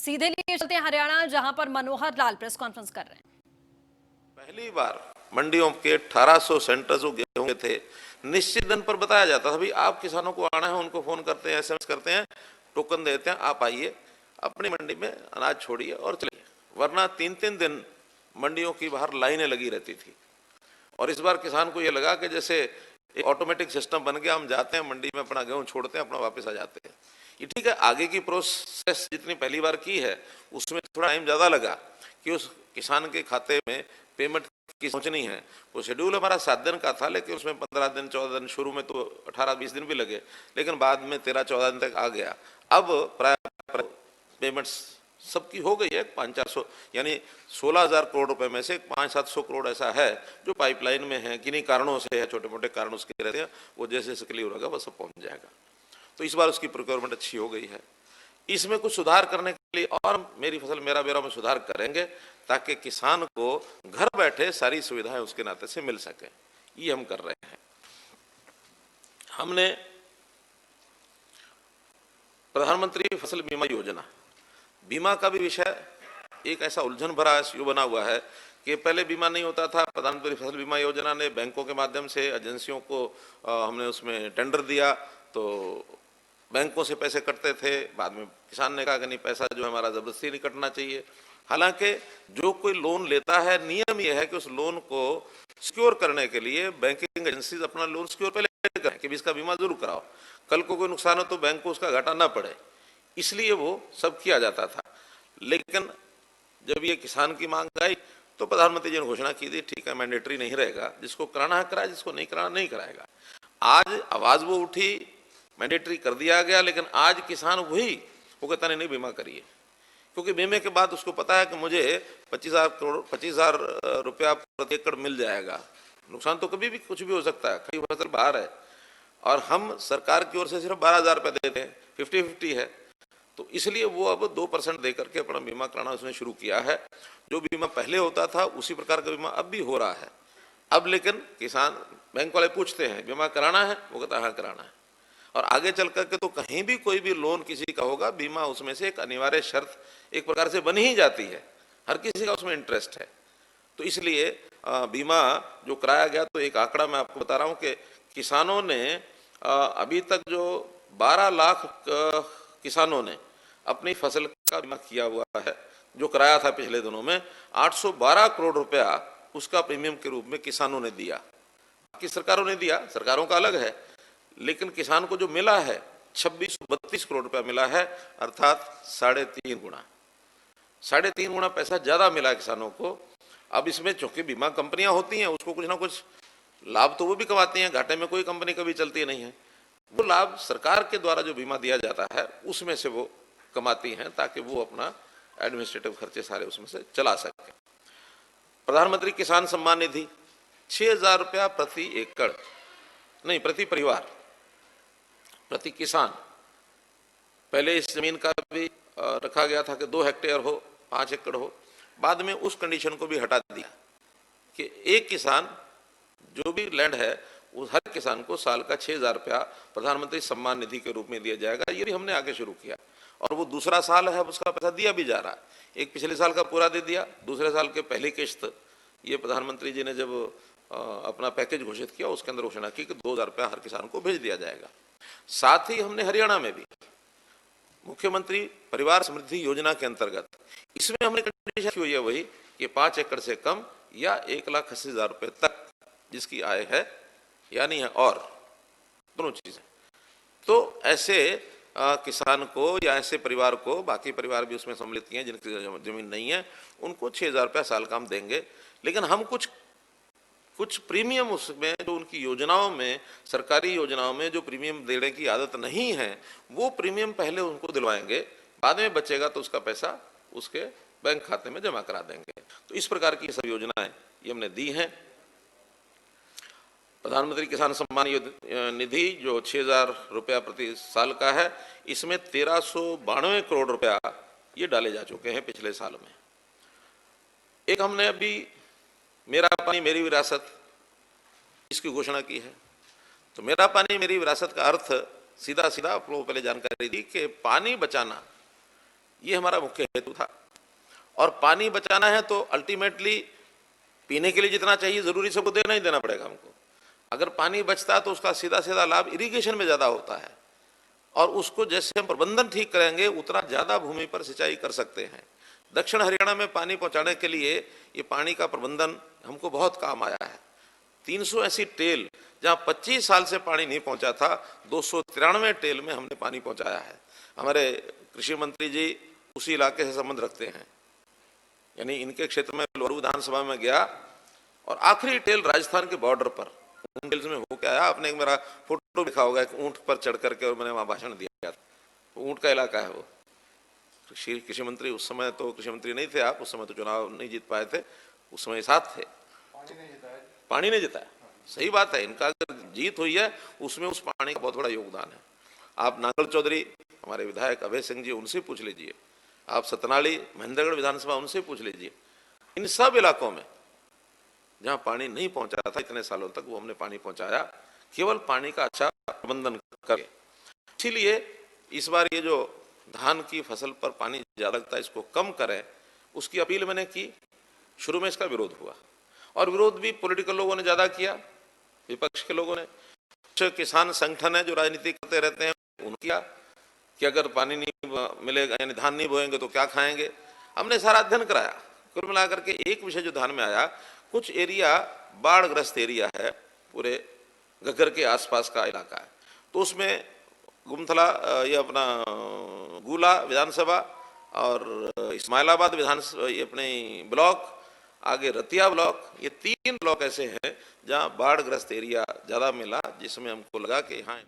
सीधे लिए चलते हैं हरियाणा, जहां पर मनोहर लाल प्रेस कॉन्फ्रेंस कर रहे हैं। पहली बार मंडियों के 1800 सेंटर जो गेहूं के थे, निश्चित दिन पर बताया जाता था भाई आप किसानों को आना है, उनको फोन करते हैं, एसएमएस करते हैं, टोकन देते हैं, आप आइए अपनी मंडी में अनाज छोड़िए और चलिए। वरना 3-3 दिन मंडियों की बाहर लाइनें लगी रहती थी। और इस बार किसान को ये लगा कि जैसे एक ऑटोमेटिक सिस्टम बन गया, हम जाते हैं मंडी में अपना गेहूं छोड़ते हैं, अपना वापस आ जाते हैं। ये ठीक है, आगे की प्रोसेस जितनी पहली बार की है उसमें थोड़ा टाइम ज़्यादा लगा कि उस किसान के खाते में पेमेंट की पहुंचनी है। वो शेड्यूल हमारा 7 दिन का था, लेकिन उसमें 15 दिन 14 दिन, शुरू में तो 18-20 दिन भी लगे, लेकिन बाद में 13-14 दिन तक आ गया। अब प्राय पेमेंट्स सबकी हो गई है 500-400, यानी 16,000 करोड़ रुपए में से 500-700 करोड़ ऐसा है जो पाइपलाइन में है, किन्हीं कारणों से है, छोटे मोटे कारण उसके रहते हैं, वो जैसे जैसे क्लियर होगा वो सब पहुंच जाएगा। तो इस बार उसकी प्रोक्योरमेंट अच्छी हो गई है। इसमें कुछ सुधार करने के लिए और मेरी फसल मेरा ब्यौरा में सुधार करेंगे ताकि किसान को घर बैठे सारी सुविधाएं उसके नाते से मिल सके। ये हम कर रहे हैं। हमने प्रधानमंत्री फसल बीमा योजना, बीमा का भी विषय एक ऐसा उलझन भरा इश्यू बना हुआ है कि पहले बीमा नहीं होता था। प्रधानमंत्री फसल बीमा योजना ने बैंकों के माध्यम से एजेंसियों को हमने उसमें टेंडर दिया, तो बैंकों से पैसे कटते थे। बाद में किसान ने कहा कि नहीं, पैसा जो है हमारा जबरदस्ती नहीं कटना चाहिए। हालांकि जो कोई लोन लेता है, नियम यह है कि उस लोन को सिक्योर करने के लिए बैंकिंग एजेंसीज अपना लोन सिक्योर पहले करें कि इसका बीमा जरूर कराओ, कल को कोई नुकसान हो तो बैंक को उसका घाटा ना पड़े। इसलिए वो सब किया जाता था। लेकिन जब ये किसान की मांग आई तो प्रधानमंत्री जी ने घोषणा की थी, ठीक है मैंडेटरी नहीं रहेगा, जिसको कराना है कराए, जिसको नहीं कराना नहीं कराएगा। आज आवाज वो उठी, मैंडेटरी कर दिया गया, लेकिन आज किसान वही वो कहता नहीं बीमा करिए, क्योंकि बीमे के बाद उसको पता है कि मुझे 25,000 रुपया प्रति एकड़ मिल जाएगा। नुकसान तो कभी भी कुछ भी हो सकता है, कई फसल बाहर है और हम सरकार की ओर से सिर्फ 12,000 रुपये देते हैं, 50-50 है। तो इसलिए वो अब 2% दे करके अपना बीमा कराना उसने शुरू किया है। जो बीमा पहले होता था उसी प्रकार का बीमा अब भी हो रहा है। अब लेकिन किसान, बैंक वाले पूछते हैं बीमा कराना है, वो कहता है हाँ कराना है। और आगे चल करके तो कहीं भी कोई भी लोन किसी का होगा, बीमा उसमें से एक अनिवार्य शर्त एक प्रकार से बनी ही जाती है, हर किसी का उसमें इंटरेस्ट है। तो इसलिए बीमा जो कराया गया, तो एक आंकड़ा मैं आपको बता रहा हूँ कि किसानों ने अभी तक जो 12 लाख किसानों ने अपनी फसल का बीमा किया हुआ है, जो कराया था पिछले दिनों में 812 करोड़ रुपया उसका प्रीमियम के रूप में किसानों ने दिया। बाकी सरकारों ने दिया, सरकारों का अलग है, लेकिन किसान को जो मिला है 2632 करोड़ रुपया मिला है, अर्थात 3.5 गुना, 3.5 गुना पैसा ज्यादा मिला किसानों को। अब इसमें चूंकि बीमा कंपनियां होती हैं, उसको कुछ ना कुछ लाभ तो वो भी कमाती हैं, घाटे में कोई कंपनी कभी चलती नहीं है। वो लाभ सरकार के द्वारा जो बीमा दिया जाता है उसमें से वो कमाती हैं, ताकि वो अपना एडमिनिस्ट्रेटिव खर्चे सारे उसमें से चला सके। प्रधानमंत्री किसान सम्मान निधि 6,000 रुपया प्रति एकड़, नहीं प्रति परिवार, प्रति किसान। पहले इस जमीन का भी रखा गया था कि 2 हेक्टेयर हो, 5 एकड़ हो। बाद में उस कंडीशन को भी हटा दिया कि एक किसान जो भी लैंड है उस हर किसान को साल का 6,000 रुपया प्रधानमंत्री सम्मान निधि के रूप में दिया जाएगा। ये भी हमने आगे शुरू किया और वो दूसरा साल है, उसका पैसा दिया भी जा रहा है। एक पिछले साल का पूरा दे दिया, दूसरे साल के पहली किश्त ये प्रधानमंत्री जी ने जब अपना पैकेज घोषित किया उसके अंदर घोषणा की कि 2,000 रुपया हर किसान को भेज दिया जाएगा। साथ ही हमने हरियाणा में भी मुख्यमंत्री परिवार समृद्धि योजना के अंतर्गत, इसमें हमने कंडीशन हुई है वही कि 5 एकड़ से कम या 1,80,000 रुपये तक जिसकी आय है या नहीं है, और दोनों चीजें, तो ऐसे किसान को या ऐसे परिवार को, बाकी परिवार भी उसमें सम्मिलित किए हैं जिनकी जमीन नहीं है, उनको 6,000 रुपया साल का हम देंगे। लेकिन हम कुछ प्रीमियम उसमें जो उनकी योजनाओं में, सरकारी योजनाओं में जो प्रीमियम देने की आदत नहीं है, वो प्रीमियम पहले उनको दिलवाएंगे, बाद में बचेगा तो उसका पैसा उसके बैंक खाते में जमा करा देंगे। तो इस प्रकार की सब योजनाएं ये हमने दी हैं। प्रधानमंत्री किसान सम्मान निधि जो 6,000 रुपया प्रति साल का है, इसमें 1,392 करोड़ रुपया ये डाले जा चुके हैं पिछले साल में। एक हमने अभी मेरा पानी मेरी विरासत इसकी घोषणा की है। तो मेरा पानी मेरी विरासत का अर्थ सीधा सीधा आप लोगों को पहले जानकारी दी कि पानी बचाना ये हमारा मुख्य हेतु था। और पानी बचाना है तो अल्टीमेटली पीने के लिए जितना चाहिए ज़रूरी सबको देना ही देना पड़ेगा हमको। अगर पानी बचता है तो उसका सीधा सीधा लाभ इरिगेशन में ज़्यादा होता है, और उसको जैसे हम प्रबंधन ठीक करेंगे उतना ज़्यादा भूमि पर सिंचाई कर सकते हैं। दक्षिण हरियाणा में पानी पहुंचाने के लिए ये पानी का प्रबंधन हमको बहुत काम आया है। 300 ऐसी टेल जहाँ 25 साल से पानी नहीं पहुंचा था, 293 टेल में हमने पानी पहुंचाया है। हमारे कृषि मंत्री जी उसी इलाके से संबंध रखते हैं, यानी इनके क्षेत्र में लोरू विधानसभा में गया और आखिरी टेल राजस्थान के बॉर्डर पर उन टेल्स में हो के आया। आपने एक मेरा फोटो दिखा होगा, एक ऊंट पर चढ़ करके, और मैंने वहाँ भाषण दिया। ऊंट का इलाका है वो। कृषि मंत्री उस समय तो कृषि मंत्री नहीं थे आप, उस समय तो चुनाव नहीं जीत पाए थे, उस समय साथ थे। पानी नहीं जिताया, सही बात है। इनका अगर जीत हुई है उसमें उस पानी का बहुत बड़ा योगदान है। आप नांगल चौधरी हमारे विधायक अभय सिंह जी, उनसे पूछ लीजिए। आप सतनाली महेंद्रगढ़ विधानसभा, उनसे पूछ लीजिए। इन सब इलाकों में जहां पानी नहीं पहुंचा था इतने सालों तक, वो हमने पानी पहुंचाया केवल पानी का अच्छा प्रबंधन करके। इसीलिए इस बार ये जो धान की फसल पर पानी ज्यादा लगता है इसको कम करें, उसकी अपील मैंने की। शुरू में इसका विरोध हुआ, और विरोध भी पॉलिटिकल लोगों ने ज्यादा किया, विपक्ष के लोगों ने। कुछ किसान संगठन है जो राजनीति करते रहते हैं, उन्होंने किया कि अगर पानी नहीं मिलेगा, यानी धान नहीं बोएंगे तो क्या खाएंगे। हमने सारा अध्ययन कराया। कुल मिलाकर के एक विषय जो ध्यान में आया, कुछ एरिया बाढ़ग्रस्त एरिया है, पूरे घग्गर के आसपास का इलाका है, तो उसमें गुमथला, ये अपना गुला विधानसभा और इस्माइलाबाद विधानसभा, ये अपने ब्लॉक, आगे रतिया ब्लॉक, ये 3 ब्लॉक ऐसे हैं जहां बाढ़ग्रस्त एरिया ज़्यादा मिला, जिसमें हमको लगा कि यहाँ